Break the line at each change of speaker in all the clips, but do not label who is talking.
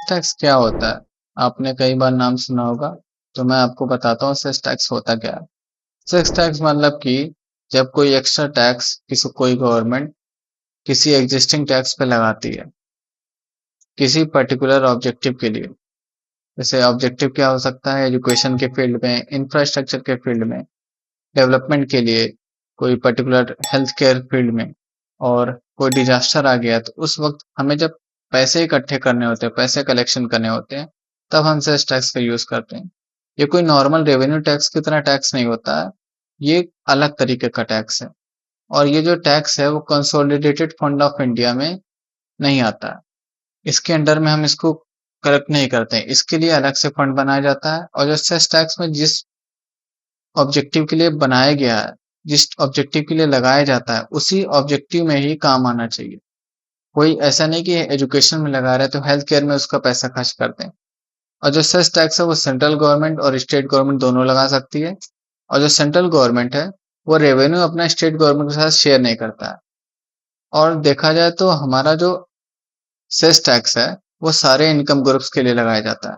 Tax क्या होता है? आपने कई बार नाम सुना होगा, तो मैं आपको बताता हूँ सेल्स टैक्स होता क्या है। सेल्स टैक्स मतलब कि जब कोई एक्स्ट्रा टैक्स कोई गवर्नमेंट किसी एग्जिस्टिंग टैक्स पे लगाती है, किसी पर्टिकुलर ऑब्जेक्टिव के लिए। जैसे ऑब्जेक्टिव क्या हो सकता है? एजुकेशन के फील्ड में, इंफ्रास्ट्रक्चर के फील्ड में, डेवलपमेंट के लिए, कोई पर्टिकुलर हेल्थ केयर फील्ड में और कोई डिजास्टर आ गया तो उस वक़्त हमें जब पैसे इकट्ठे करने होते हैं, पैसे कलेक्शन करने होते हैं, तब हम सेल्स टैक्स का यूज़ करते हैं। ये कोई नॉर्मल रेवेन्यू टैक्स की तरह टैक्स नहीं होता है, ये एक अलग तरीके का टैक्स है और ये जो टैक्स है वो कंसोलिडेटेड फंड ऑफ इंडिया में नहीं आता है। इसके अंडर में हम इसको कलेक्ट नहीं करते हैं, इसके लिए अलग से फंड बनाया जाता है और जो सेल्स टैक्स में जिस ऑब्जेक्टिव के लिए बनाया गया है, जिस ऑब्जेक्टिव के लिए लगाया जाता है, उसी ऑब्जेक्टिव में ही काम आना चाहिए। कोई ऐसा नहीं कि एजुकेशन में लगा रहे हैं तो हेल्थ केयर में उसका पैसा खर्च कर दें। और जो सेस टैक्स है वो सेंट्रल गवर्नमेंट और स्टेट गवर्नमेंट दोनों लगा सकती है और जो सेंट्रल गवर्नमेंट है वो रेवेन्यू अपना स्टेट गवर्नमेंट के साथ शेयर नहीं करता है। और देखा जाए तो हमारा जो सेस टैक्स है वो सारे इनकम ग्रुप्स के लिए लगाया जाता है।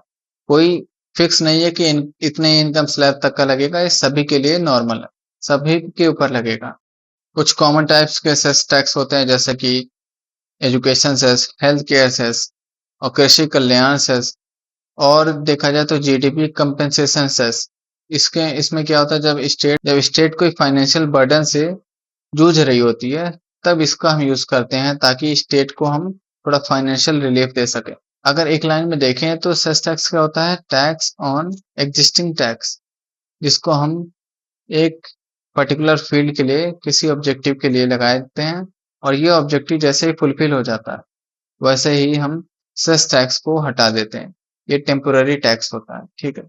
कोई फिक्स नहीं है कि इतने इनकम स्लैब तक का लगेगा, ये सभी के लिए नॉर्मल है, सभी के ऊपर लगेगा। कुछ कॉमन टाइप्स के सेस टैक्स होते हैं जैसे कि education cess, health care cess और कृषि कल्याण सेस और देखा जाए तो जीडीपी कंपेंसेशन सेस। इसके इसमें क्या होता है जब स्टेट कोई फाइनेंशियल बर्डन से जूझ रही होती है, तब इसका हम यूज़ करते हैं ताकि स्टेट को हम थोड़ा फाइनेंशियल रिलीफ दे सकें। अगर एक लाइन में देखें तो सेस टैक्स क्या होता है? टैक्स ऑन एक्जिस्टिंग टैक्स, जिसको हम एक पर्टिकुलर फील्ड के लिए, किसी ऑब्जेक्टिव के लिए लगाए देते हैं और ये ऑब्जेक्टिव जैसे ही फुलफिल हो जाता है, वैसे ही हम सेस टैक्स को हटा देते हैं। ये टेम्पोररी टैक्स होता है, ठीक है?